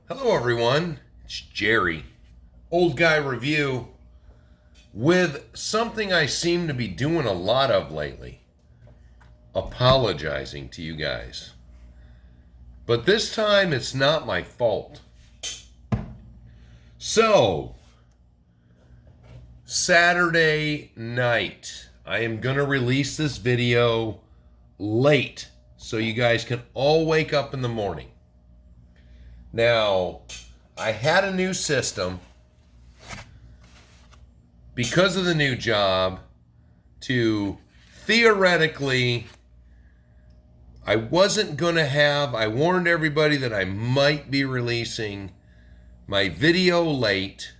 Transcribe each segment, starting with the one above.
Hello everyone, it's Jerry, Old Guy Review, with something I seem to be doing a lot of lately, apologizing to you guys. But this time it's not my fault. So, Saturday night, I am going to release this video late so you guys can all wake up in the morning. Now, I had a new system because of the new job to theoretically, I warned everybody that I might be releasing my video late.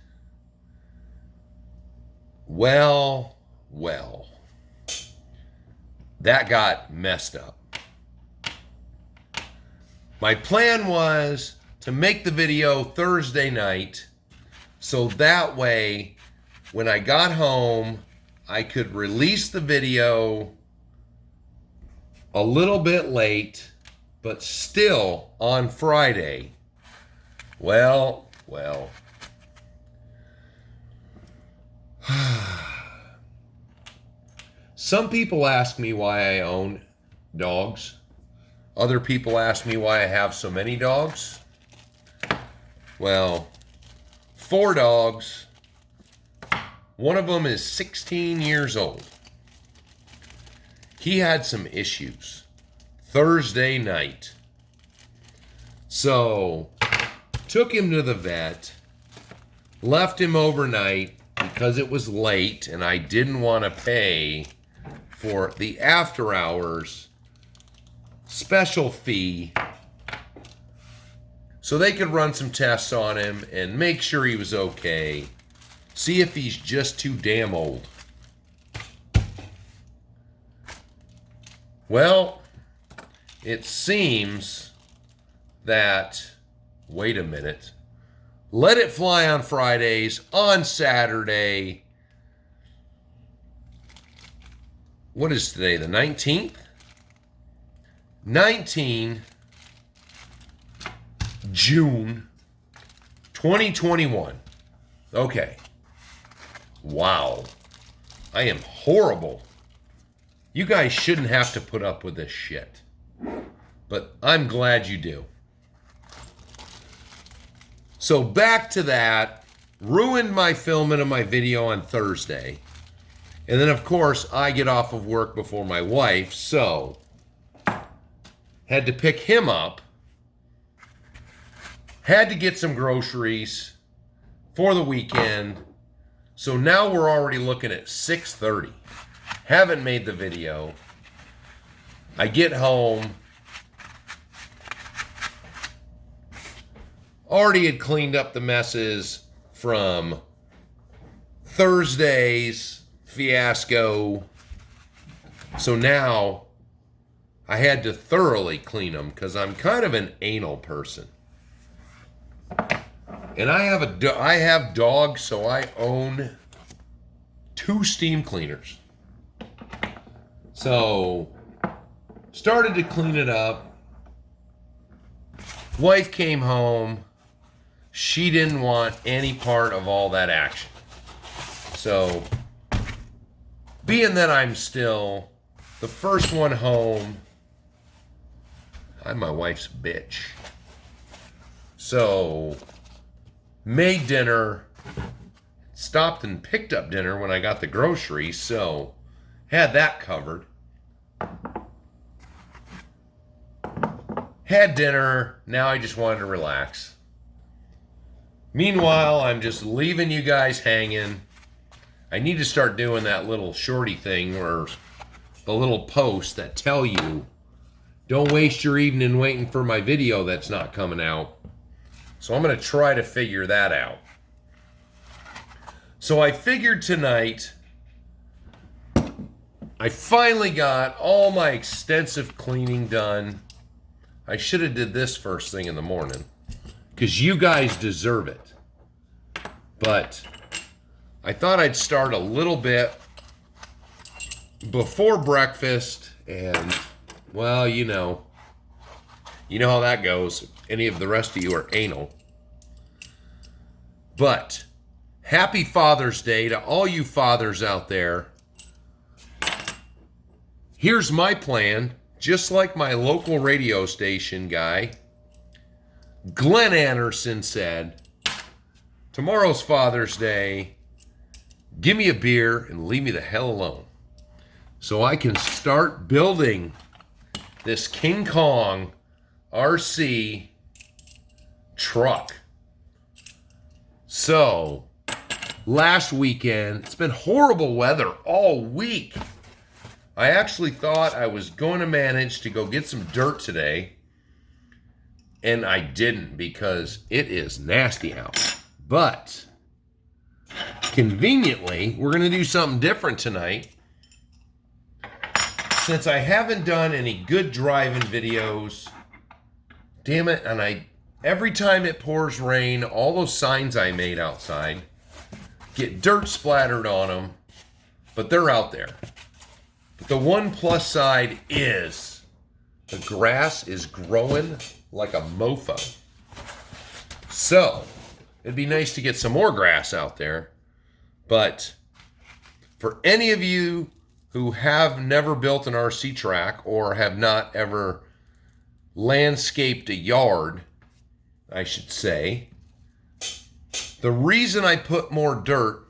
Well, that got messed up. My plan was to make the video Thursday night, so that way, when I got home, I could release the video a little bit late, but still on Friday. Well. Some people ask me why I own dogs. Other people ask me why I have so many dogs. Well, 4 dogs. One of them is 16 years old. He had some issues Thursday night. So, took him to the vet, left him overnight because it was late and I didn't want to pay for the after hours special fee so they could run some tests on him and make sure he was okay. See if he's just too damn old. Well, it seems that, wait a minute, let it fly on Fridays, on Saturday. What is today, the 19th? 19 June 2021. Okay. Wow. I am horrible. You guys shouldn't have to put up with this shit. But I'm glad you do. So back to that. Ruined my filming of my video on Thursday. And then, of course, I get off of work before my wife, so had to pick him up. Had to get some groceries for the weekend. So now we're already looking at 6:30. Haven't made the video. I get home. Already had cleaned up the messes from Thursday's fiasco. So now I had to thoroughly clean them because I'm kind of an anal person. And I have dogs, so I own 2 steam cleaners. So, started to clean it up. Wife came home. She didn't want any part of all that action. So, being that I'm still the first one home, I'm my wife's bitch. So, made dinner, stopped and picked up dinner when I got the groceries, so had that covered. Had dinner, now I just wanted to relax. Meanwhile, I'm just leaving you guys hanging. I need to start doing that little shorty thing or the little posts that tell you, don't waste your evening waiting for my video that's not coming out. So I'm going to try to figure that out. So I figured tonight, I finally got all my extensive cleaning done. I should have did this first thing in the morning because you guys deserve it. But I thought I'd start a little bit before breakfast and, well, you know how that goes. Any of the rest of you are anal. But happy Father's Day to all you fathers out there. Here's my plan, just like my local radio station guy, Glenn Anderson, said, tomorrow's Father's Day, give me a beer and leave me the hell alone. So I can start building this King Kong RC truck. So, last weekend, it's been horrible weather all week. I actually thought I was going to manage to go get some dirt today, and I didn't because it is nasty out. But, conveniently, we're going to do something different tonight. Since I haven't done any good driving videos, damn it, and every time it pours rain, all those signs I made outside get dirt splattered on them, but they're out there. But the one plus side is the grass is growing like a mofo. So, it'd be nice to get some more grass out there. But for any of you who have never built an RC track or have not ever landscaped a yard, I should say, the reason I put more dirt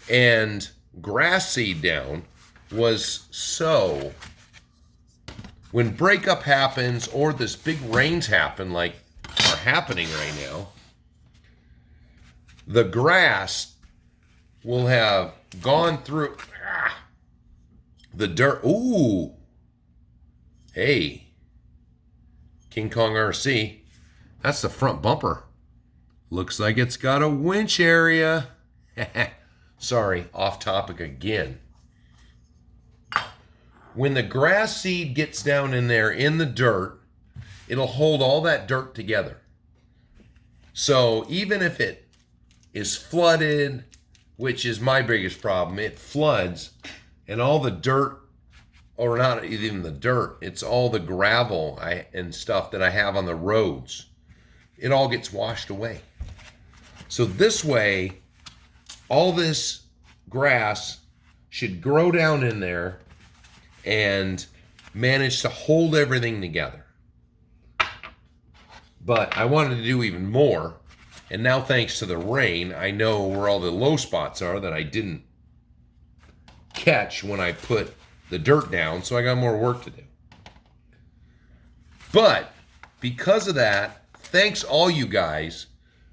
and grass seed down was so when breakup happens or this big rains happen like are happening right now, the grass will have gone through the dirt. Ooh. Hey. King Kong RC. That's the front bumper. Looks like it's got a winch area. Sorry, off topic again. When the grass seed gets down in there in the dirt, it'll hold all that dirt together. So even if it is flooded, which is my biggest problem, it floods, and all the dirt, or not even the dirt, it's all the gravel and stuff that I have on the roads. It all gets washed away. So this way, all this grass should grow down in there and manage to hold everything together. But I wanted to do even more. And now thanks to the rain, I know where all the low spots are that I didn't catch when I put the dirt down, so I got more work to do. But because of that, thanks all you guys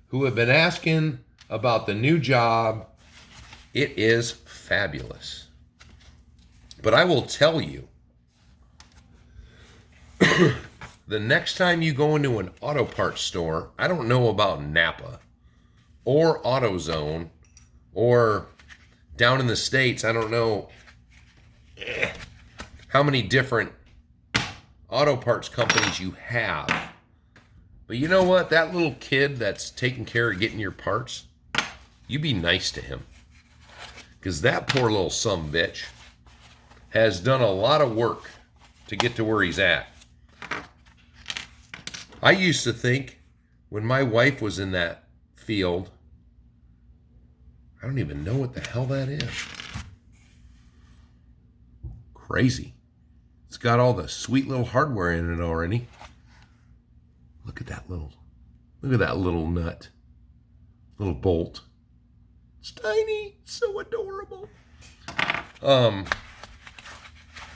who have been asking about the new job. It is fabulous. But I will tell you, the next time you go into an auto parts store, I don't know about Napa or AutoZone or down in the States, I don't know how many different auto parts companies you have. But you know what? That little kid that's taking care of getting your parts, you be nice to him. Because that poor little sumbitch has done a lot of work to get to where he's at. I used to think when my wife was in that field, I don't even know what the hell that is. Crazy. It's got all the sweet little hardware in it already. Look at that little nut. Little bolt. It's tiny. It's so adorable. I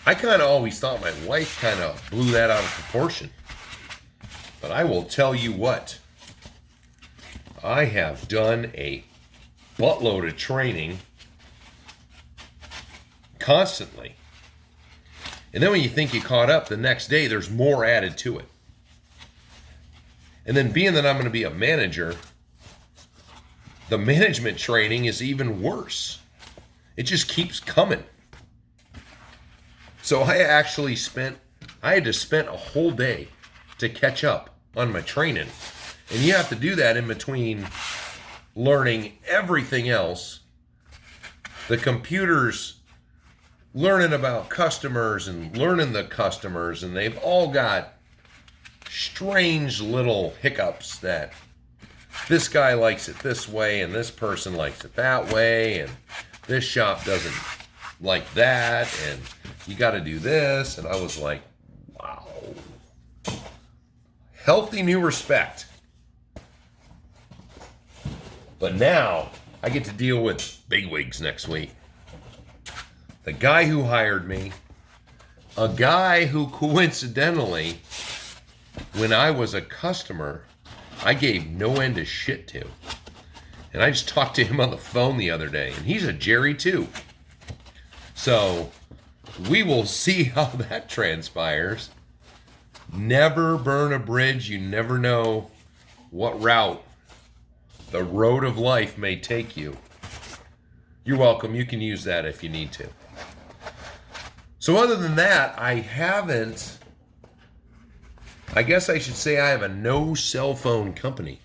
kind of always thought my wife kind of blew that out of proportion. But I will tell you what. I have done a buttload of training constantly. And then when you think you caught up, the next day there's more added to it. And then being that I'm going to be a manager, the management training is even worse. It just keeps coming. So I had to spend a whole day to catch up on my training. And you have to do that in between learning everything else. The computers learning about customers and learning the customers, and they've all got strange little hiccups that this guy likes it this way and this person likes it that way and this shop doesn't like that and you got to do this. And I was like, wow. Healthy new respect. But now I get to deal with bigwigs next week. The guy who hired me, a guy who coincidentally, when I was a customer, I gave no end of shit to. And I just talked to him on the phone the other day, and he's a Jerry too. So we will see how that transpires. Never burn a bridge. You never know what route the road of life may take you. You're welcome. You can use that if you need to. So other than that, I guess I should say I have a no cell phone company.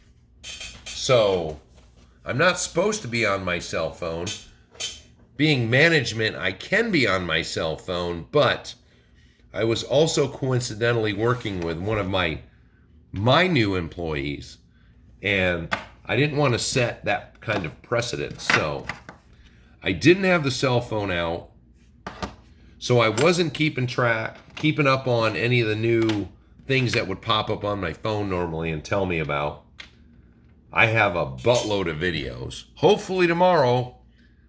So I'm not supposed to be on my cell phone. Being management, I can be on my cell phone, but I was also coincidentally working with one of my new employees, and I didn't want to set that kind of precedent. So I didn't have the cell phone out. So I wasn't keeping up on any of the new things that would pop up on my phone normally and tell me about. I have a buttload of videos. Hopefully tomorrow,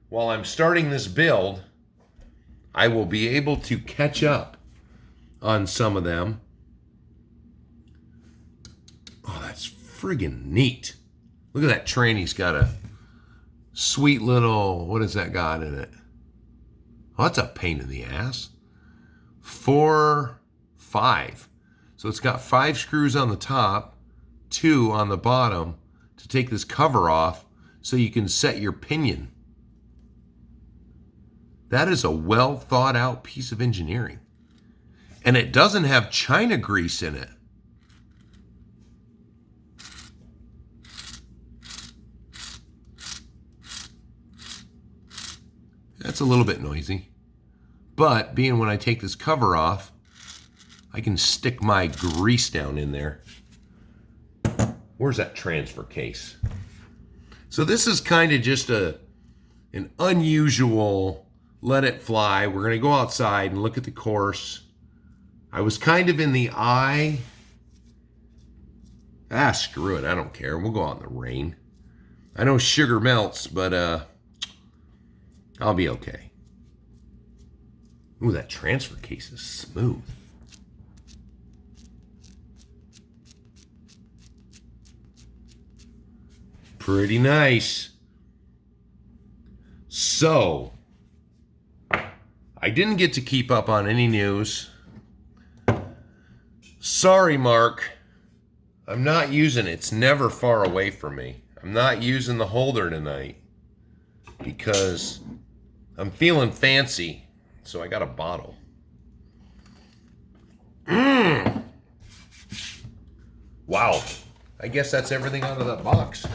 while I'm starting this build, I will be able to catch up on some of them. Oh, that's friggin' neat. Look at that tranny's got a sweet little, what has that got in it? Oh, that's a pain in the ass. 4, 5. So it's got 5 screws on the top, 2 on the bottom to take this cover off so you can set your pinion. That is a well thought out piece of engineering. And it doesn't have China grease in it. That's a little bit noisy. But being when I take this cover off, I can stick my grease down in there. Where's that transfer case? So this is kind of just an unusual let it fly. We're going to go outside and look at the course. I was kind of in the eye. Screw it. I don't care. We'll go out in the rain. I know sugar melts, but I'll be okay. Ooh, that transfer case is smooth. Pretty nice. So, I didn't get to keep up on any news. Sorry, Mark. I'm not using it. It's never far away from me. I'm not using the holder tonight because I'm feeling fancy. So I got a bottle. Wow. I guess that's everything out of that box.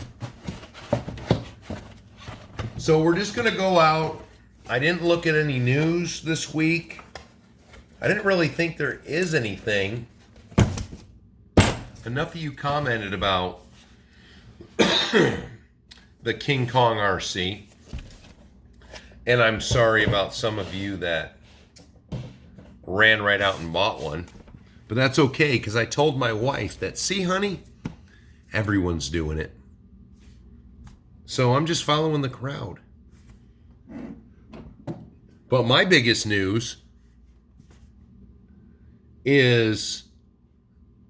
So we're just going to go out. I didn't look at any news this week. I didn't really think there is anything. Enough of you commented about the King Kong RC. And I'm sorry about some of you that ran right out and bought one. But that's okay, because I told my wife that, see, honey, everyone's doing it. So I'm just following the crowd. But my biggest news is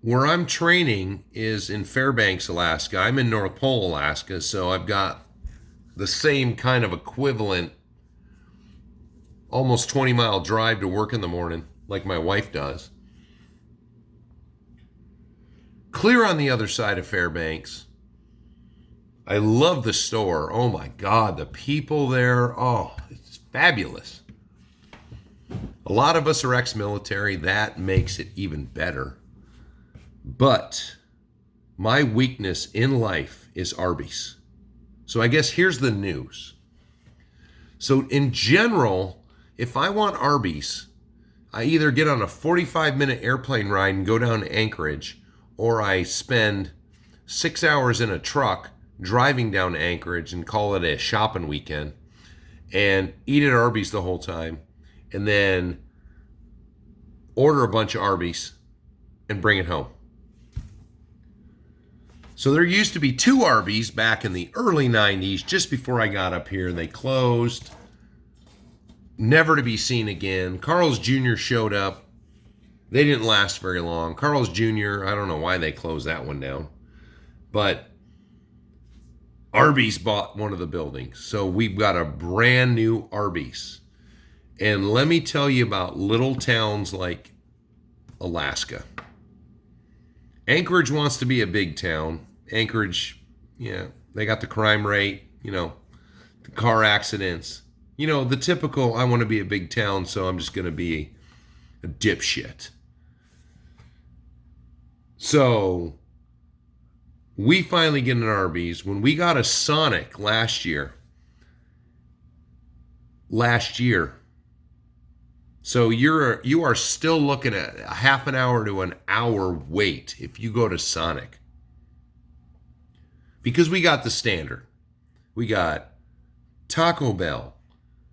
where I'm training is in Fairbanks, Alaska. I'm in North Pole, Alaska, so I've got the same kind of equivalent almost 20-mile drive to work in the morning like my wife does. Clear on the other side of Fairbanks. I love the store. Oh my God, the people there. Oh, it's fabulous. A lot of us are ex-military. That makes it even better. But my weakness in life is Arby's. So I guess here's the news. So in general, if I want Arby's, I either get on a 45-minute airplane ride and go down to Anchorage, or I spend 6 hours in a truck driving down to Anchorage and call it a shopping weekend and eat at Arby's the whole time and then order a bunch of Arby's and bring it home. So there used to be 2 Arby's back in the early 90s, just before I got up here, and they closed, never to be seen again. Carl's Jr. showed up. They didn't last very long. Carl's Jr., I don't know why they closed that one down, but Arby's bought one of the buildings. So we've got a brand new Arby's. And let me tell you about little towns like Alaska. Anchorage wants to be a big town. Anchorage, yeah, they got the crime rate, the car accidents. The typical, I want to be a big town, so I'm just going to be a dipshit. So we finally get an Arby's. When we got a Sonic last year. So you are still looking at a half an hour to an hour wait if you go to Sonic. Because we got the standard. We got Taco Bell.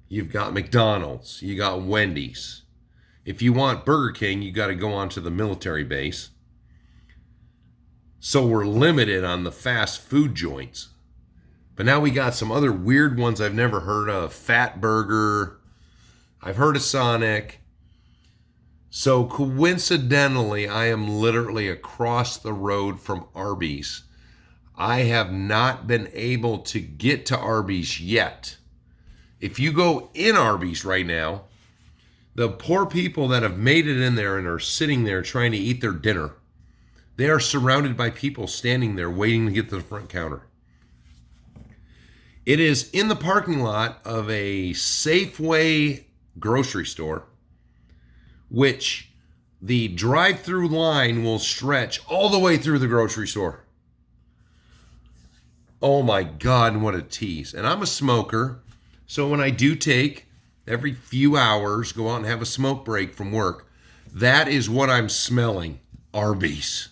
You've got McDonald's. You got Wendy's. If you want Burger King, you got to go onto the military base. So we're limited on the fast food joints. But now we got some other weird ones I've never heard of. Fat Burger. I've heard of Sonic. So coincidentally, I am literally across the road from Arby's. I have not been able to get to Arby's yet. If you go in Arby's right now, the poor people that have made it in there and are sitting there trying to eat their dinner, they are surrounded by people standing there waiting to get to the front counter. It is in the parking lot of a Safeway grocery store, which the drive-through line will stretch all the way through the grocery store. Oh my God, what a tease. And I'm a smoker, so when I do take every few hours, go out and have a smoke break from work, that is what I'm smelling. Arby's.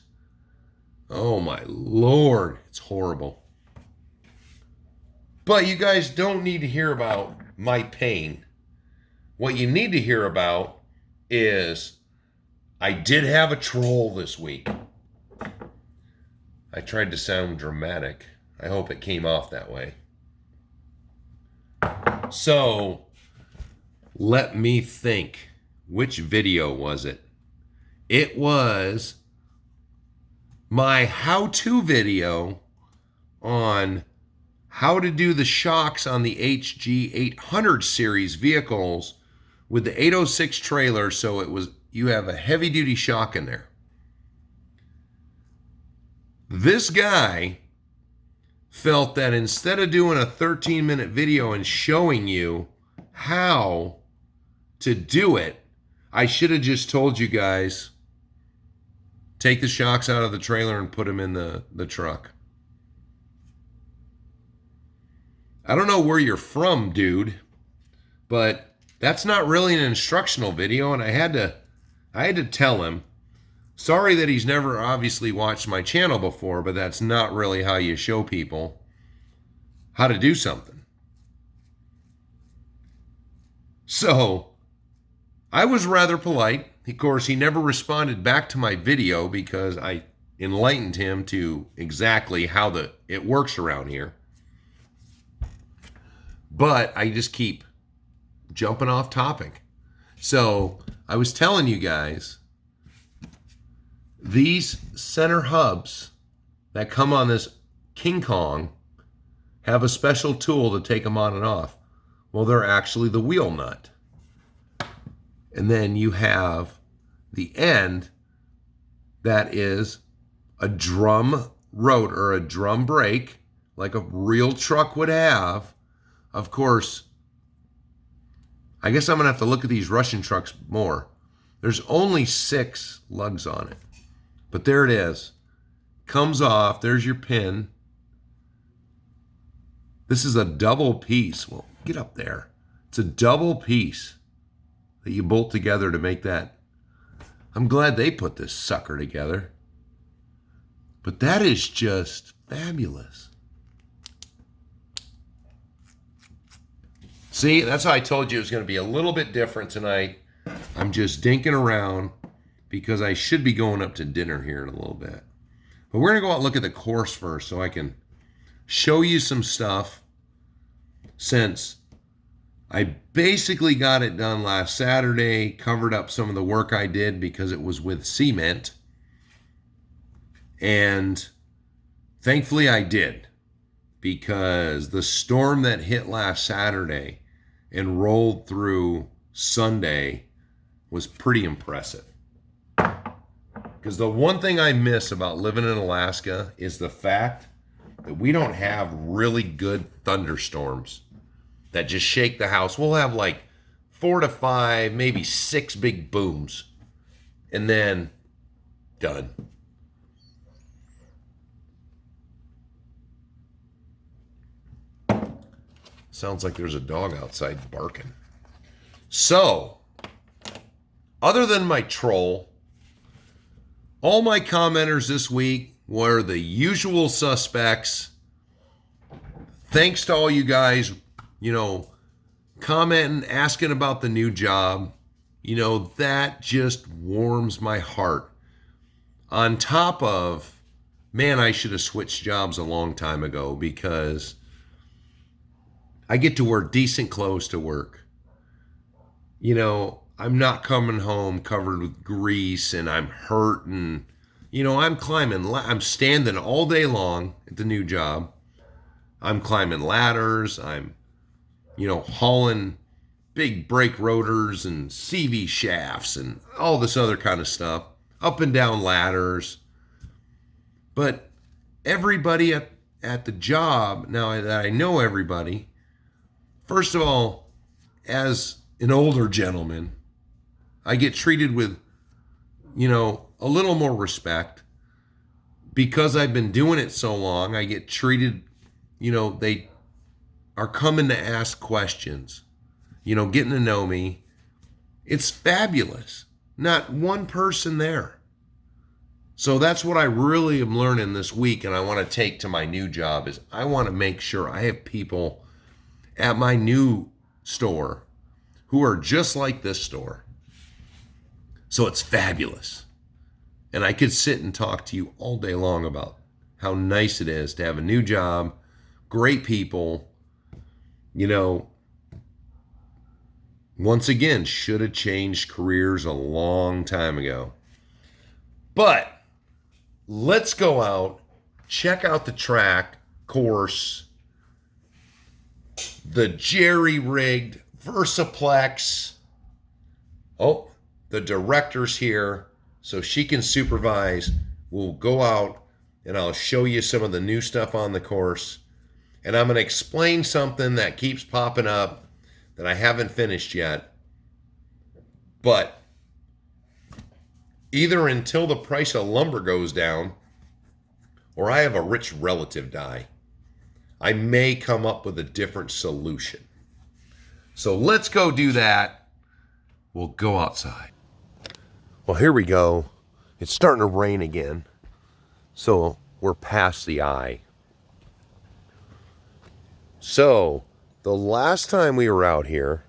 Oh my Lord, it's horrible. But you guys don't need to hear about my pain. What you need to hear about is I did have a troll this week. I tried to sound dramatic. I hope it came off that way. So, let me think. Which video was it? It was my how-to video on how to do the shocks on the HG800 series vehicles with the 806 trailer, so you have a heavy-duty shock in there. This guy felt that instead of doing a 13-minute video and showing you how to do it, I should have just told you guys, take the shocks out of the trailer and put them in the truck. I don't know where you're from, dude, but that's not really an instructional video, and I had to tell him. Sorry that he's never obviously watched my channel before, but that's not really how you show people how to do something. So, I was rather polite. Of course, he never responded back to my video because I enlightened him to exactly how it works around here. But I just keep jumping off topic. So, I was telling you guys, these center hubs that come on this King Kong have a special tool to take them on and off. Well, they're actually the wheel nut. And then you have the end that is a drum rotor or a drum brake, like a real truck would have. Of course, I guess I'm going to have to look at these Russian trucks more. There's only 6 lugs on it. But there it is. Comes off. There's your pin. This is a double piece. Well, get up there. It's a double piece that you bolt together to make that. I'm glad they put this sucker together. But that is just fabulous. See, that's how I told you it was going to be a little bit different tonight. I'm just dinking around because I should be going up to dinner here in a little bit. But we're going to go out and look at the course first so I can show you some stuff, since I basically got it done last Saturday, covered up some of the work I did because it was with cement. And thankfully I did, because the storm that hit last Saturday and rolled through Sunday was pretty impressive. Because the one thing I miss about living in Alaska is the fact that we don't have really good thunderstorms that just shake the house. We'll have like 4 to 5, maybe 6 big booms, and then done. Sounds like there's a dog outside barking. So, other than my troll, all my commenters this week were the usual suspects. Thanks to all you guys, commenting, asking about the new job. That just warms my heart. On top of, man, I should have switched jobs a long time ago, because I get to wear decent clothes to work. I'm not coming home covered with grease and I'm hurt, and I'm standing all day long at the new job. I'm climbing ladders. I'm, hauling big brake rotors and CV shafts and all this other kind of stuff, up and down ladders. But everybody at the job, now that I know everybody, first of all, as an older gentleman, I get treated with, a little more respect. Because I've been doing it so long, I get treated, they are coming to ask questions, getting to know me. It's fabulous. Not one person there. So that's what I really am learning this week, and I want to take to my new job, is I want to make sure I have people at my new store who are just like this store. So it's fabulous. And I could sit and talk to you all day long about how nice it is to have a new job, great people. Once again, should have changed careers a long time ago. But let's go out, check out the track course, the jerry-rigged Versaplex. Oh, the director's here, so she can supervise. We'll go out and I'll show you some of the new stuff on the course. And I'm going to explain something that keeps popping up that I haven't finished yet. But either until the price of lumber goes down, or I have a rich relative die, I may come up with a different solution. So let's go do that. We'll go outside. Well, here we go. It's starting to rain again. So we're past the eye. So the last time we were out here,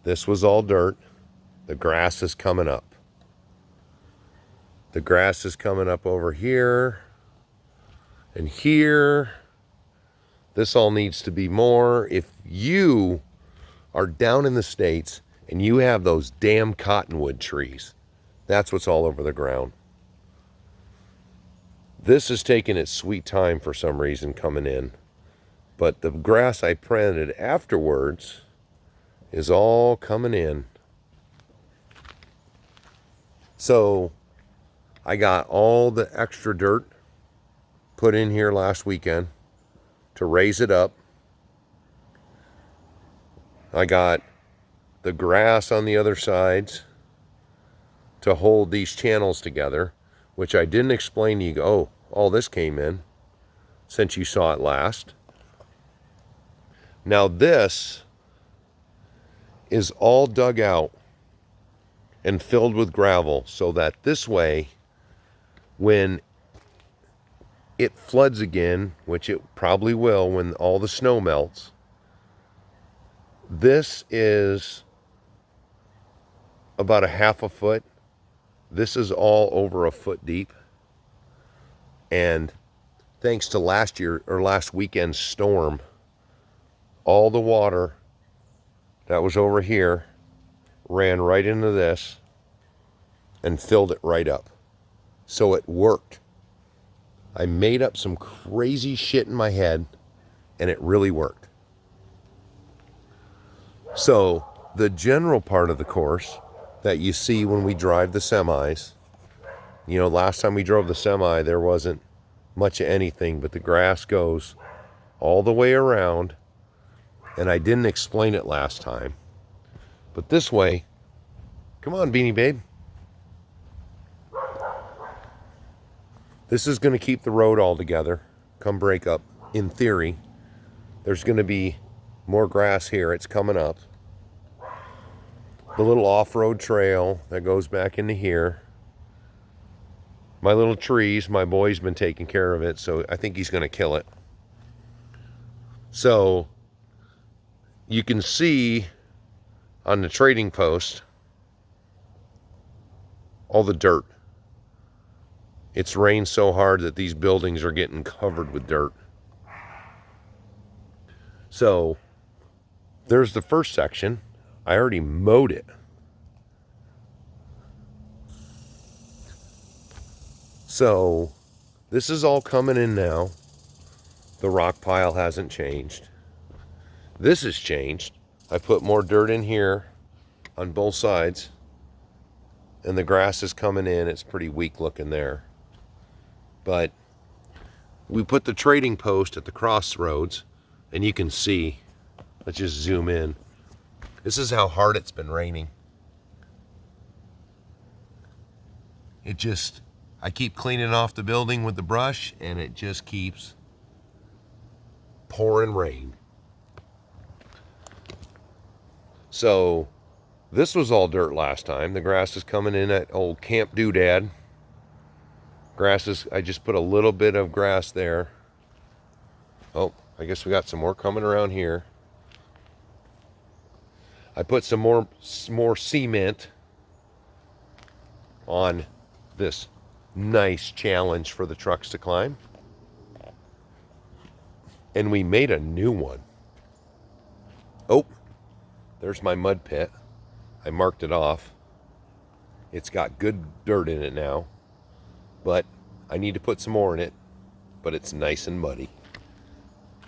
this was all dirt. The grass is coming up. The grass is coming up over here and here. This all needs to be more. If you are down in the States and you have those damn cottonwood trees, that's what's all over the ground. This is taking its sweet time for some reason coming in. But the grass I planted afterwards is all coming in. So I got all the extra dirt put in here last weekend to raise it up. I got the grass on the other sides to hold these channels together, which I didn't explain to you. Oh, all this came in since you saw it last. Now this is all dug out and filled with gravel, so that this way, when it floods again, which it probably will when all the snow melts. This is about a half a foot. This is all over a foot deep. And thanks to last weekend's storm, all the water that was over here ran right into this and filled it right up. So it worked. I made up some crazy shit in my head, and it really worked. So the general part of the course that you see when we drive the semis, you know, last time we drove the semi, there wasn't much of anything, but the grass goes all the way around, and I didn't explain it last time. But this way, come on, Beanie Babe. This is going to keep the road all together come break up. In theory, there's going to be more grass here. It's coming up. The little off-road trail that goes back into here. My little trees, my boy's been taking care of it, so I think he's going to kill it. So you can see on the trading post all the dirt. It's rained so hard that these buildings are getting covered with dirt. So there's the first section. I already mowed it. So this is all coming in now. The rock pile hasn't changed. This has changed. I put more dirt in here on both sides, and the grass is coming in. It's pretty weak looking there. But we put the trading post at the crossroads, and you can see, let's just zoom in. This is how hard it's been raining. I keep cleaning off the building with the brush, and it just keeps pouring rain. So this was all dirt last time. The grass is coming in at old Camp Doodad. I just put a little bit of grass there. Oh, I guess we got some more coming around here. I put some more cement on this nice challenge for the trucks to climb. And we made a new one. Oh, there's my mud pit. I marked it off. It's got good dirt in it now. But I need to put some more in it, but it's nice and muddy.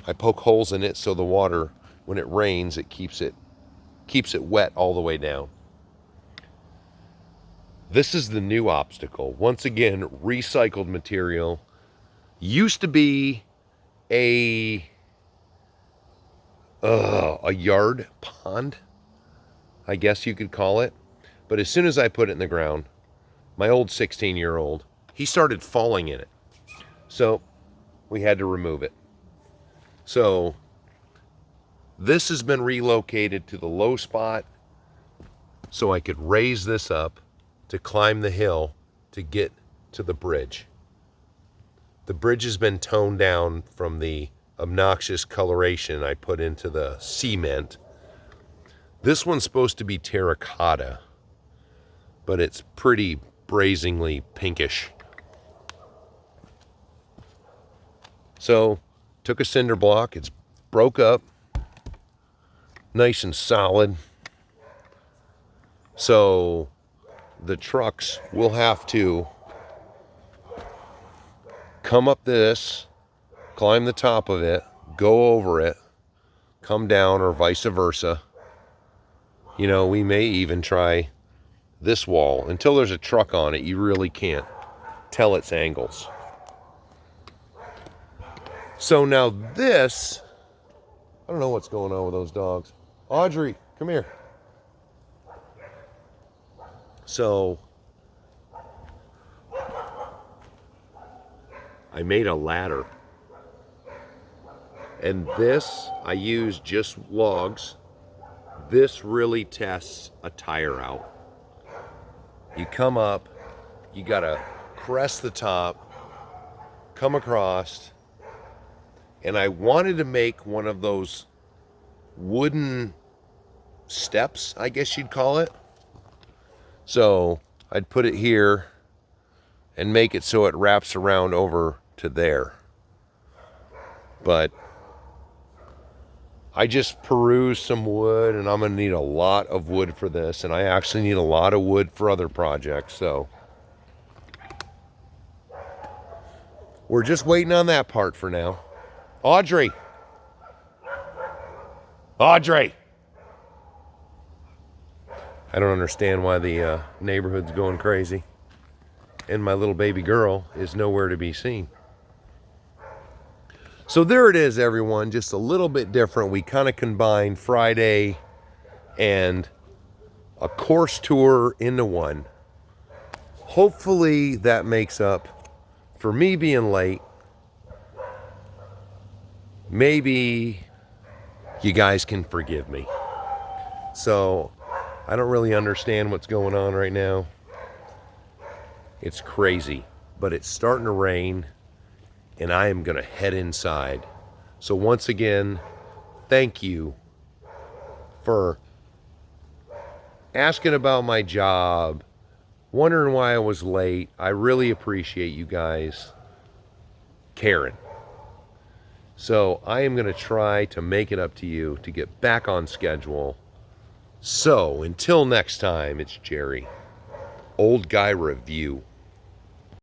I poke holes in it so the water, when it rains, it keeps it wet all the way down. This is the new obstacle. Once again, recycled material. Used to be a yard pond, I guess you could call it. But as soon as I put it in the ground, my old 16-year-old, he started falling in it. So we had to remove it. So this has been relocated to the low spot so I could raise this up to climb the hill to get to the bridge. The bridge has been toned down from the obnoxious coloration I put into the cement. This one's supposed to be terracotta, but it's pretty brazenly pinkish. So, took a cinder block, it's broke up, nice and solid. So, the trucks will have to come up this, climb the top of it, go over it, come down, or vice versa. You know, we may even try this wall. Until there's a truck on it, you really can't tell its angles. So now this, I don't know what's going on with those dogs. Audrey, come here. So I made a ladder. And this, I use just logs. This really tests a tire out. You come up, you gotta crest the top, come across, and I wanted to make one of those wooden steps, I guess you'd call it. So I'd put it here and make it so it wraps around over to there. But I just perused some wood, and I'm going to need a lot of wood for this, and I actually need a lot of wood for other projects, so we're just waiting on that part for now. Audrey! Audrey! I don't understand why the neighborhood's going crazy, and my little baby girl is nowhere to be seen. So there it is, everyone, just a little bit different. We kind of combined Friday and a course tour into one. Hopefully that makes up for me being late. Maybe you guys can forgive me. So I don't really understand what's going on right now. It's crazy, but it's starting to rain, and I am going to head inside. So once again, thank you for asking about my job, wondering why I was late. I really appreciate you guys caring. So I am going to try to make it up to you to get back on schedule. So until next time, it's Jerry, Old Guy Review.